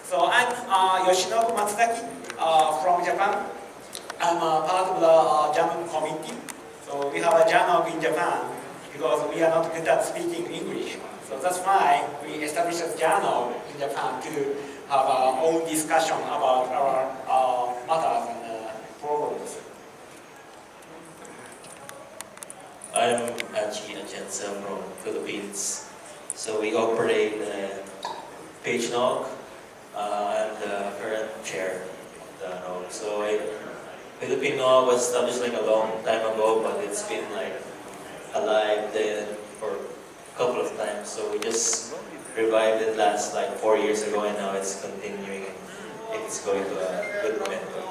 So I'm Yoshinobu Matsuzaki from Japan. I'm a part of the German committee. So we have a JANOG in Japan because we are not good at speaking English. So that's why we established a JANOG in Japan to have our own discussion about our matters and problems. I'm Achi Ajensa from Philippines. So we operate Page NOG. I'm the current chair of the NOG. So Philippine NOG was established like a long time ago, but it's been like alive then for a couple of times. So we just revived it last like 4 years ago, and now it's continuing. It's going to a good momentum.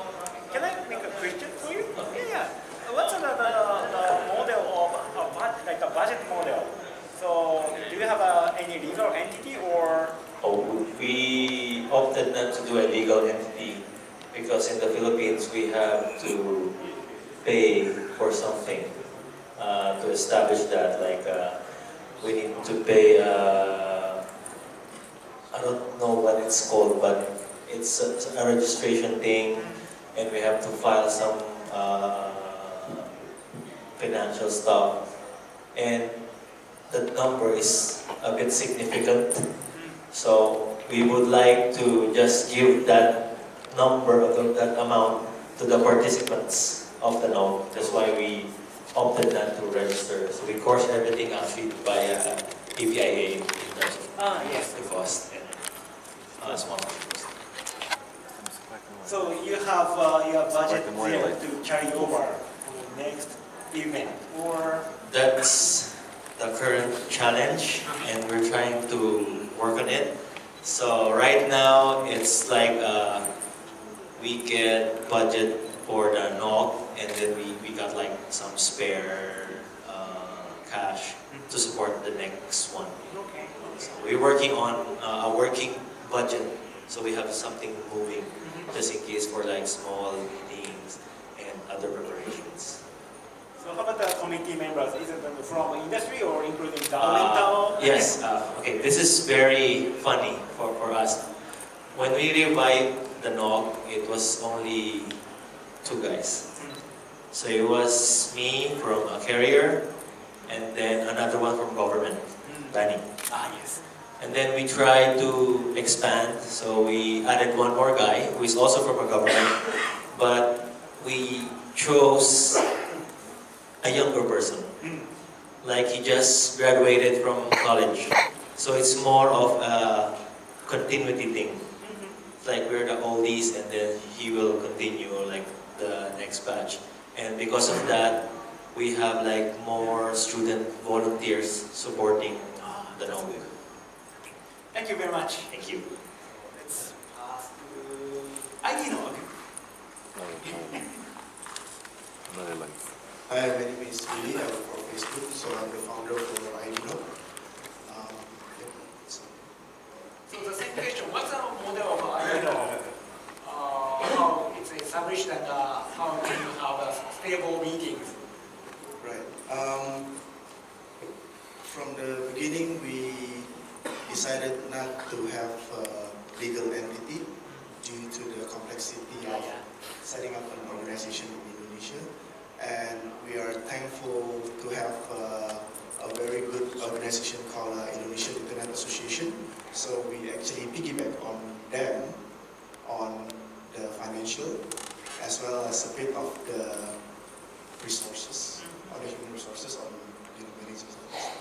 Can I make a question for you? Okay. Yeah. What's the model of like a budget model? So do you have any legal entity or? Oh, we opted not to do a legal entity because in the Philippines we have to pay for something to establish that. Like we need to pay. I don't know what it's called, but it's a registration thing, and we have to file some financial stuff, and the number is a bit significant. So we would like to just give that number of that amount to the participants of the NOG. That's why we opted not to register. So we course everything actually via APIA in terms of Yes. the cost and small. So you have your budget there to carry over to the next event, or? That's the current challenge, and we're trying to work on it. So right now, it's like we get budget for the NOG, and then we got like some spare cash to support the next one. Okay. So we're working on a working budget, so we have something moving, just in case for like small meetings and other preparations. So how about the committee members? Is it from industry or including governmental? Yes. Okay. This is very funny for us. When we revived the NOG, it was only 2 guys. So it was me from a carrier, and then another one from government, planning. Yes. And then we tried to expand, so we added one more guy who is also from a government, but we chose a younger person. Like he just graduated from college. So it's more of a continuity thing. Like we're the oldies, and then he will continue like the next batch. And because of that, we have like more student volunteers supporting the NOG. Thank you very much. Thank you. Let's pass to ID NOG. Hi, my name is Billy. I work for Facebook, so I'm the founder for RONOG. So the same question, what's the model of ID NOG? How it's established and how can you have stable meetings? Right. From the beginning, we decided not to have a legal entity due to the complexity of setting up an organization in Indonesia. And we are thankful to have a very good organization called Indonesian Internet Association. So we actually piggyback on them on the financial as well as a bit of the resources, on the human resources, on managing stuff.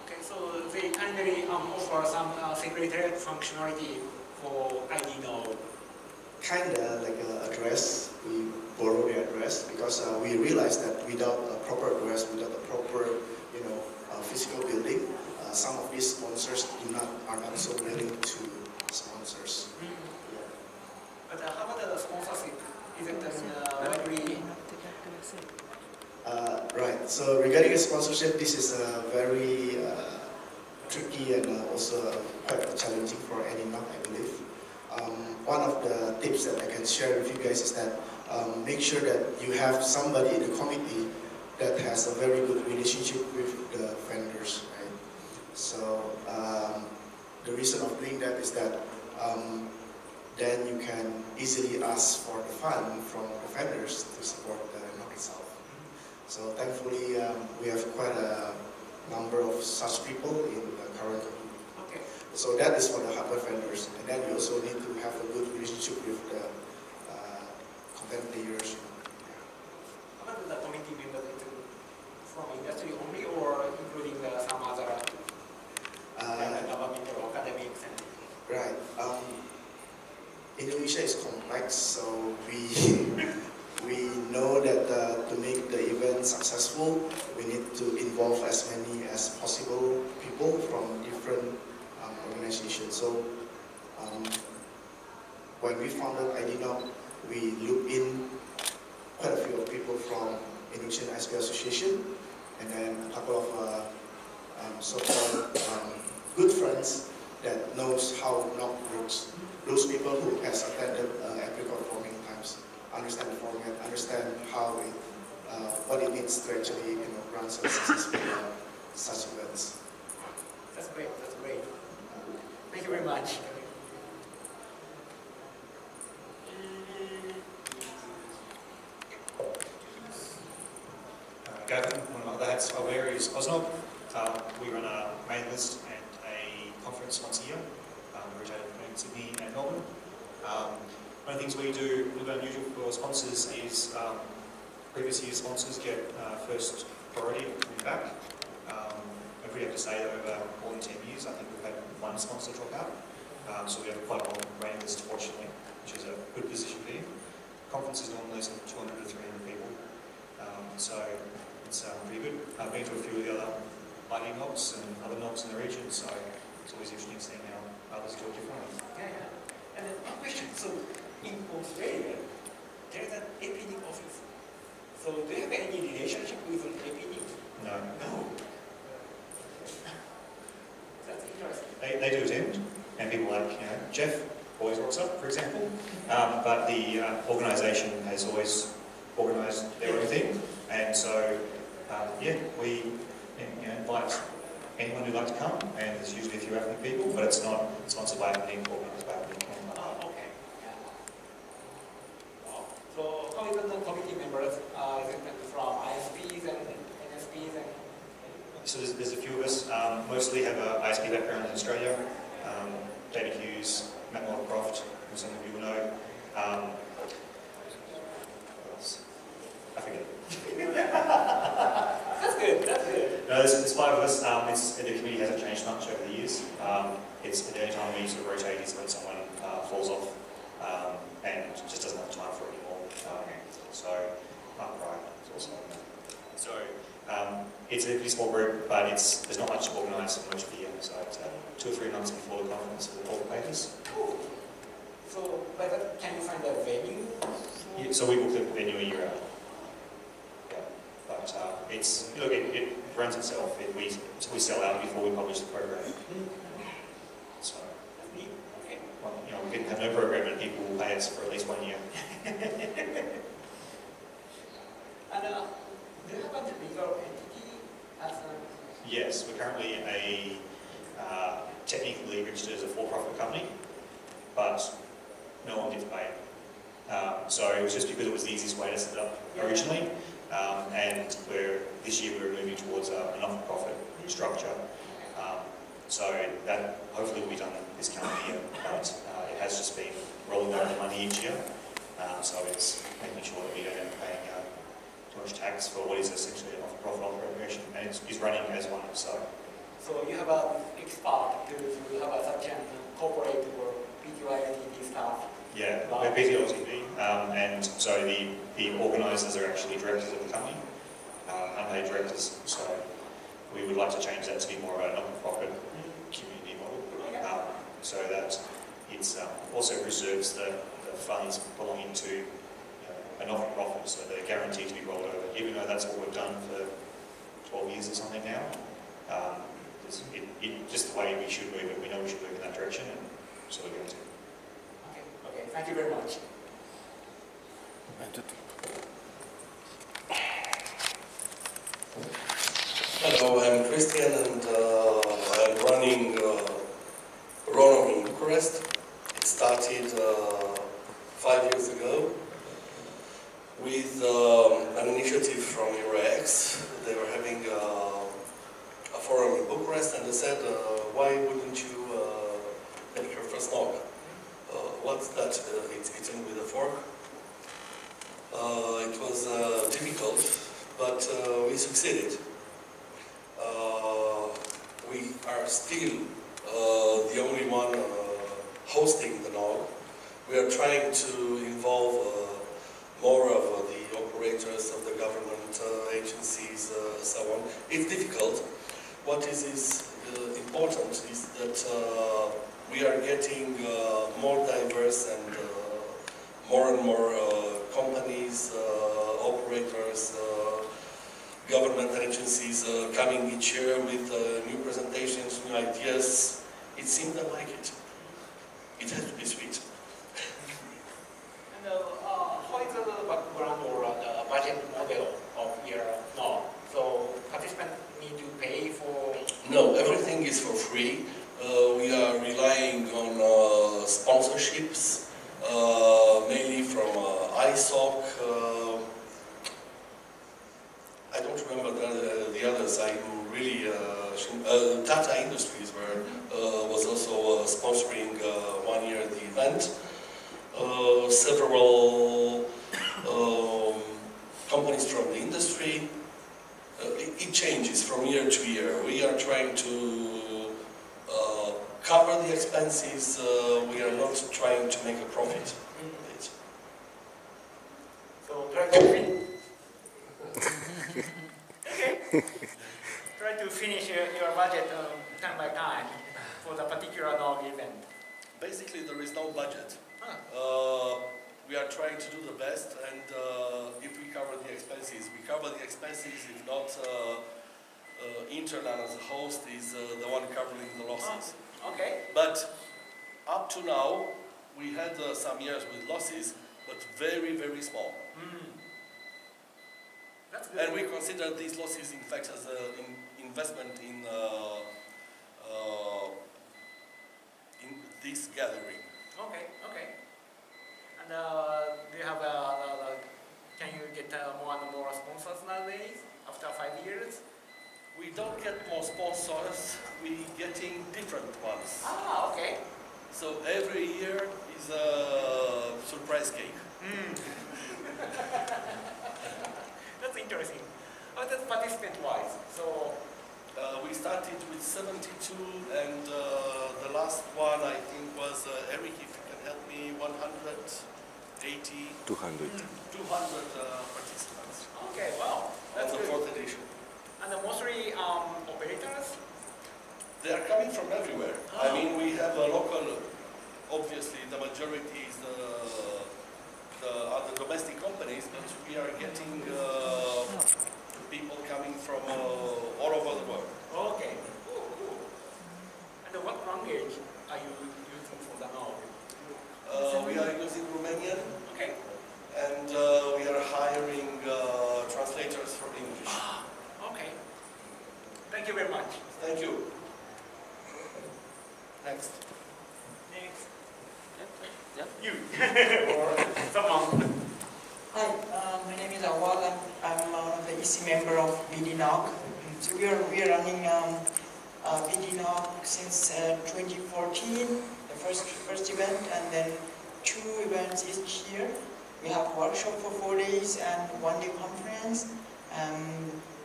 Okay, so they kindly offer some secretariat functionality for ID NOG. Kinda like an address. We borrow the address because we realized that without a proper address, without a proper, physical building, some of these sponsors are not so willing to sponsors. But how about the sponsorship? Is it very? Right. So regarding sponsorship, this is a very tricky and also quite challenging for any NOG, I believe. One of the tips that I can share with you guys is that make sure that you have somebody in the committee that has a very good relationship with the vendors, right? So the reason of doing that is that then you can easily ask for the fund from the vendors to support the NOG itself. So thankfully, we have quite a number of such people in the current community. Okay. So that is for the hardware vendors, and then you also need to have a good relationship with the content players. How about the committee members from industry only, or including some other government or academics? Right. Indonesia is complex, so we know that to make the event successful, we need to involve as many as possible people from different organizations. So when we founded NOG, we looked in quite a few of people from Indonesian ISP Association, and then a couple of so-called good friends that knows how NOG works. Those people who has attended Apricot for many times, understand the format, understand how it, what it needs to actually run successfully such events. That's great. That's great. Thank you very much. Gavin, one of my other hats I wear is RONOG. We run a main list and a conference once a year, rotating between Sydney and Melbourne. One of the things we do, a little bit unusual for sponsors, is previous year sponsors get first priority of coming back. I really have to say that over more than 10 years, I think we've had one sponsor drop out. So we have a quite long waiting list, fortunately, which is a good position to be in. Conference is normally some 200 to 300 people. So it's pretty good. I've been to a few of the other mighty NOGs and other NOGs in the region, so it's always interesting seeing how others do it differently. Yeah. And then one question. So in Australia, there is an APNIC office. So do you have any relationship with an APNIC? No. No. That's interesting. They do attend, and people like Jeff always rocks up, for example. But the organisation has always organised their own thing, and so we invite anyone who'd like to come, and there's usually a few African people, but it's not sponsored by African or organized by African. Oh, okay. Yeah. Wow. So how is the committee members? Is it from ISPs and NSPs and? So there's a few of us. Mostly have an ISP background in Australia. David Hughes, Matt Moorcroft, who some of you will know. I forget. That's good. That's good. No, there's five of us. The committee hasn't changed much over the years. It's the only time we sort of rotate is when someone falls off and just doesn't have time for it anymore. So Mark Pryor is also on that. So it's a pretty small group, but there's not much organised in most of the year. So it's 2 or 3 months before the conference with all the papers. Cool. So, by that, can you find a venue? Yeah, so we book the venue a year out. But it runs itself. We sell out before we publish the program. So Okay. well, we can have no program and people will pay us for at least 1 year. And do you have a legal entity as a? Yes, we're currently technically registered as a for-profit company, but no one gets paid. So it was just because it was the easiest way to set it up originally. And this year we're moving towards a not-for-profit structure. So that hopefully will be done this calendar year, but it has just been rolling over the money each year. So it's making sure that we don't end up paying too much tax for what is essentially a not-for-profit operation, and it's running as one. So You have a expert to have such a corporate or PQITD staff. yeah, we're PTLTV, and so the organisers are actually directors of the company, unpaid directors. So we would like to change that to be more of a not-for-profit community model, so that it's also reserves the funds belonging to a not-for-profit, so they're guaranteed to be rolled over, even though that's what we've done for 12 years or something now. Just the way we should move it, we know we should move in that direction, and so we're going to. Okay, thank you very much. Hello, I'm Christian and I'm running RONOG in Bucharest. It's started 5 years ago with an initiative from EUREX. They were having a forum in Bucharest, and they said, why wouldn't you make your first NOG? What's that? It's eaten with a fork. It was difficult, but we succeeded. We are still the only one hosting the NOG. We are trying to involve more of the operators of the government agencies, so on. It's difficult. What is important is that we are getting more diverse and more companies, operators, government agencies coming each year with new presentations, new ideas. It seems I like it. It has to be sweet. And what is the background or the budget model of your NOG? So participants need to pay for? No, everything is for free. We are relying on sponsorships, mainly from ISOC. I don't remember the others. I'm really Tata Industries was also sponsoring 1 year the event. Several companies from the industry. It changes from year to year. We are trying to cover the expenses. We are not trying to make a profit. So try to try to finish your budget time by time for the particular NOG event. Basically, there is no budget. We are trying to do the best, and if we cover the expenses, we cover the expenses. If not, Interland as a host is the one covering the losses. Okay. But up to now, we had some years with losses, but very, very small. That's good. And we consider these losses, in fact, as an investment in this gathering. Okay. And do you have can you get more and more sponsors nowadays after 5 years? We don't get more sponsors, we're getting different ones. Okay. So every year is a surprise cake. That's interesting. That's participant-wise. So We started with 72, and the last one I think was, Eric, if you can help me, 180. 200 participants. okay, wow, that's On the good. fourth edition. And mostly operators. They are coming from everywhere. I mean, we have a local, obviously the majority is the other domestic companies, but we are getting people coming from all over the world. Okay. Cool. And what language are you using for the NOG? We are using Romanian, Okay. and we are hiring translators for English. Okay. Thank you very much. Thank you. Next. Next. You. Or someone. Hi, my name is Awal. I'm one of the EC member of BD-NOG. So we are running BD-NOG since 2014, the first event, and then 2 events each year. We have a workshop for 4 days and 1-day conference.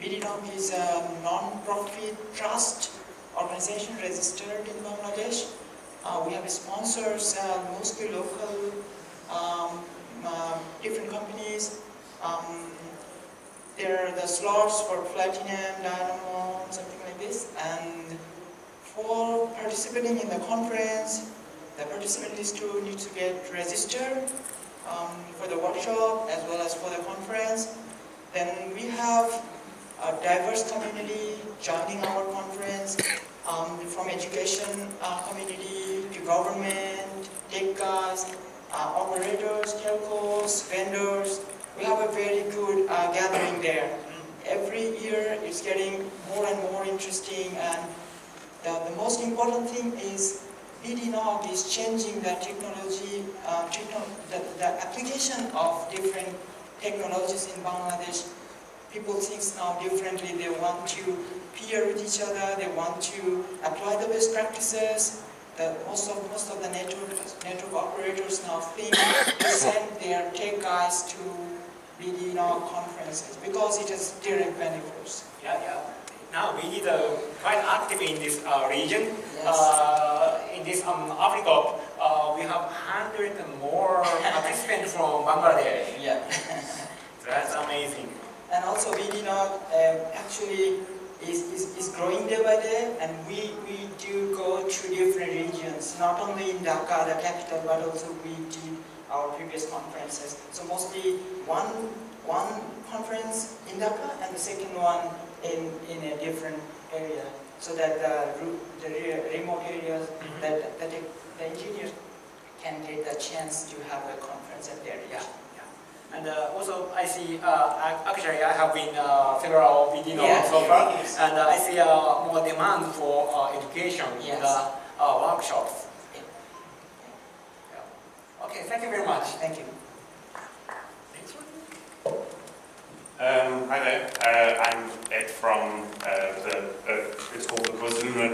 BD-NOG is a non-profit trust organization registered in Bangladesh. We have sponsors, mostly local, different companies. There are the slots for platinum, diamond, something like this. And for participating in the conference, the participant needs to get registered for the workshop as well as for the conference. Then we have a diverse community joining our conference, from education community to government, tech guys, operators, telcos, vendors. We have a very good gathering there. Every year it's getting more and more interesting, and the most important thing is BDNOG is changing the technology, the application of different technologies in Bangladesh. People think now differently. They want to peer with each other. They want to apply the best practices. Most of the network operators now think to send their tech guys to BDNOG conferences because it has direct benefits. Yeah. Now we need quite active in this region. Yes. In this Africa, we have 100 and more participants from Bangladesh. Yeah. That's amazing. And also BDNOG actually is growing day by day, and we do go to different regions, not only in Dhaka, the capital, but also we did our previous conferences. So mostly one conference in Dhaka and the second one in a different area, so that the remote areas that the engineers can get the chance to have a conference at their region. And also, I see, actually, I have been several BDNOG so far, yes. and I see more demand for education in the workshops. Yeah. Okay, thank you very much. Thank you. Next one. Hi there, I'm Ed from it's called the Kwazulu